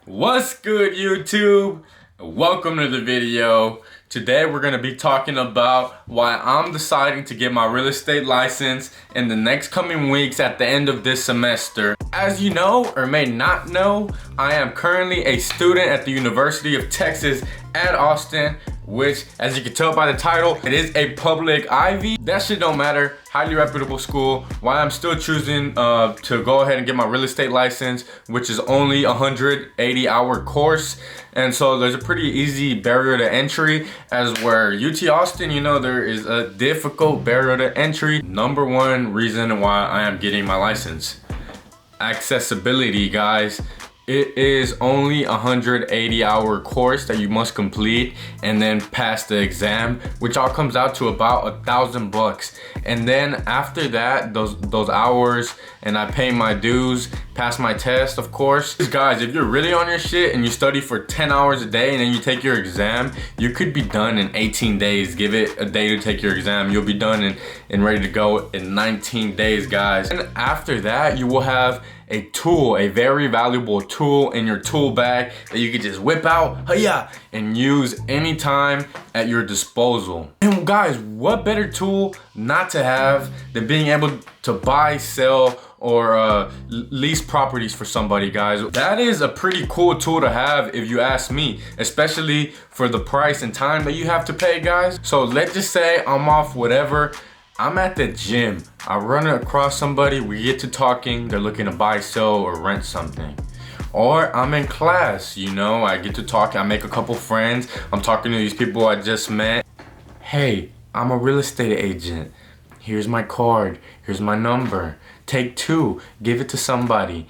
What's good, YouTube? Welcome to the video. Today we're going to be talking about why I'm deciding to get my real estate license in the next coming weeks at the end of this semester. As you know or may not know, I am currently a student at the University of Texas at Austin, which, as you can tell by the title, it is a public Ivy. That shit don't matter. Highly reputable school. Why I'm still choosing to go ahead and get my real estate license, which is only a 180-hour course. And so there's a pretty easy barrier to entry, as where UT Austin, you know, there is a difficult barrier to entry. Number one reason why I am getting my license: accessibility, guys. It is only a 180-hour course that you must complete and then pass the exam, which all comes out to about $1,000. And then after that, those hours, and I pay my dues, pass my test, of course. Guys, if you're really on your shit and you study for 10 hours a day and then you take your exam, you could be done in 18 days. Give it a day to take your exam. You'll be done and ready to go in 19 days, guys. And after that, you will have a tool, a very valuable tool in your tool bag that you can just whip out, hiya, and use anytime at your disposal. And guys, what better tool not to have than being able to buy, sell, or lease properties for somebody, guys? That is a pretty cool tool to have, if you ask me, especially for the price and time that you have to pay, guys. So let's just say I'm off whatever, I'm at the gym, I run across somebody, we get to talking, they're looking to buy, sell, or rent something. Or I'm in class, you know, I get to talk, I make a couple friends, I'm talking to these people I just met. Hey, I'm a real estate agent. Here's my card, here's my number. Take two, give it to somebody.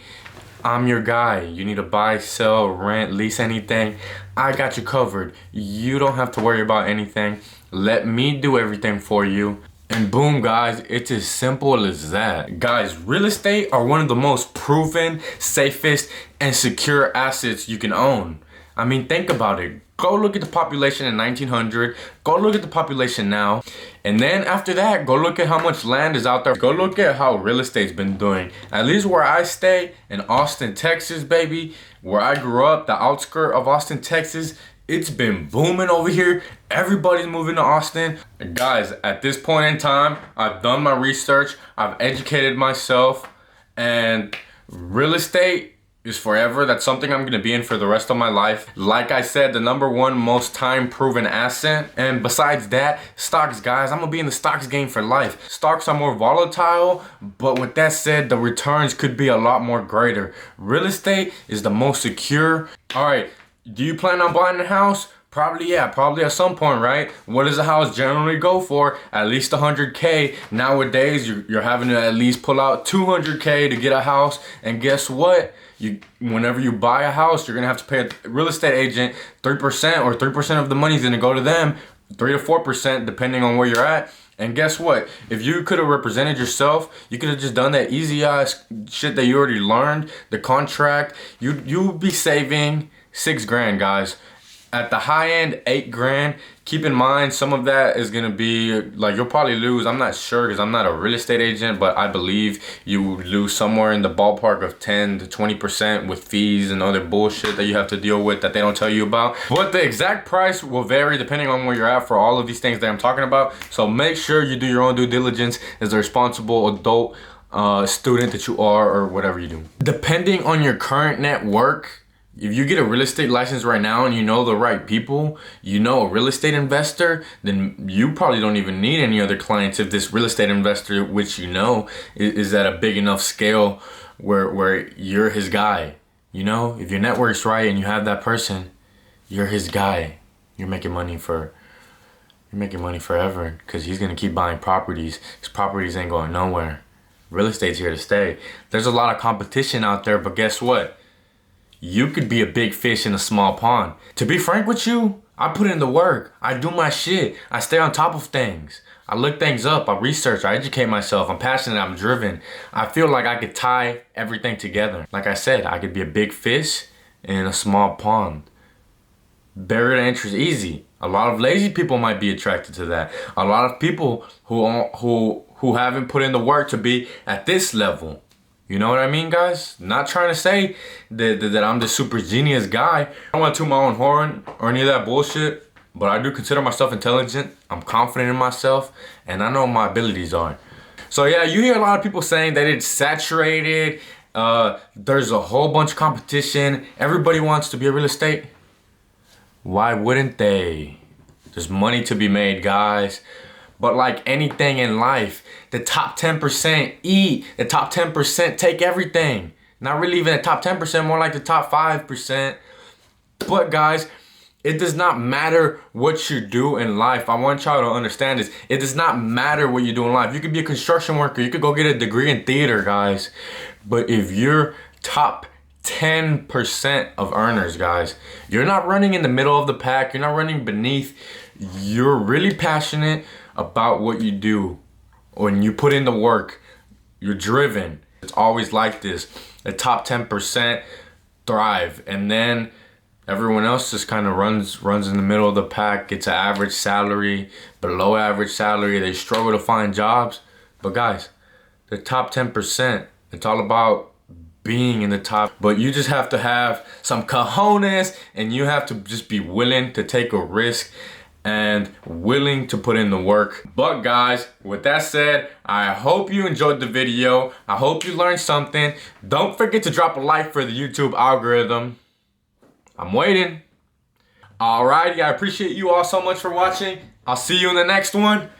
I'm your guy. You need to buy, sell, rent, lease anything, I got you covered. You don't have to worry about anything. Let me do everything for you. And boom, guys, it's as simple as that. Guys, real estate are one of the most proven, safest, and secure assets you can own. I mean, think about it. Go look at the population in 1900. Go look at the population now. And then after that, go look at how much land is out there. Go look at how real estate's been doing. At least where I stay, in Austin, Texas, baby, where I grew up, the outskirt of Austin, Texas, it's been booming over here. Everybody's moving to Austin. Guys, at this point in time, I've done my research, I've educated myself, and real estate is forever. That's something I'm gonna be in for the rest of my life. Like I said, the number one most time proven asset. And besides that, stocks, guys. I'm gonna be in the stocks game for life. Stocks are more volatile, but with that said, the returns could be a lot more greater. Real estate is the most secure. All right. Do you plan on buying a house? Probably, yeah, probably at some point, right? What does a house generally go for? At least 100K. Nowadays, you're having to at least pull out 200K to get a house. And guess what? Whenever you buy a house, you're gonna have to pay a real estate agent 3%, or 3% of the money is gonna go to them, 3 to 4%, depending on where you're at. And guess what? If you could have represented yourself, you could have just done that easy ass shit that you already learned, the contract. You'd be saving $6 grand, guys. At the high end, $8 grand. Keep in mind, some of that is gonna be like, you'll probably lose. I'm not sure because I'm not a real estate agent, but I believe you would lose somewhere in the ballpark of 10 to 20% with fees and other bullshit that you have to deal with that they don't tell you about. But the exact price will vary depending on where you're at for all of these things that I'm talking about. So make sure you do your own due diligence as a responsible adult student that you are, or whatever you do. Depending on your current net worth, if you get a real estate license right now and you know the right people, you know a real estate investor, then you probably don't even need any other clients if this real estate investor, which you know, is at a big enough scale where you're his guy. You know, if your network's right and you have that person, you're his guy. You're making money forever, because he's gonna keep buying properties. His properties ain't going nowhere. Real estate's here to stay. There's a lot of competition out there, but guess what? You could be a big fish in a small pond. To be frank with you, I put in the work. I do my shit. I stay on top of things. I look things up. I research. I educate myself. I'm passionate. I'm driven. I feel like I could tie everything together. Like I said, I could be a big fish in a small pond. Barrier to entry is easy. A lot of lazy people might be attracted to that. A lot of people who haven't put in the work to be at this level. You know what I mean, guys? Not trying to say that I'm the super genius guy. I don't want to toot my own horn or any of that bullshit, but I do consider myself intelligent. I'm confident in myself, and I know what my abilities are. So yeah, you hear a lot of people saying that it's saturated. There's a whole bunch of competition. Everybody wants to be a real estate. Why wouldn't they? There's money to be made, guys. But like anything in life, the top 10% eat. The top 10% take everything. Not really even the top 10%, more like the top 5%. But guys, it does not matter what you do in life. I want y'all to understand this. It does not matter what you do in life. You could be a construction worker. You could go get a degree in theater, guys. But if you're top 10% of earners, guys, you're not running in the middle of the pack. You're not running beneath. You're really passionate about what you do. When you put in the work, you're driven. It's always like this. The top 10% thrive, and then everyone else just kind of runs in the middle of the pack, gets an average salary, below average salary. They struggle to find jobs. But guys, the top 10%, it's all about being in the top. But you just have to have some cojones, and you have to just be willing to take a risk and willing to put in the work. But guys, with that said, I hope you enjoyed the video. I hope you learned something. Don't forget to drop a like for the YouTube algorithm. I'm waiting. Alrighty, I appreciate you all so much for watching. I'll see you in the next one.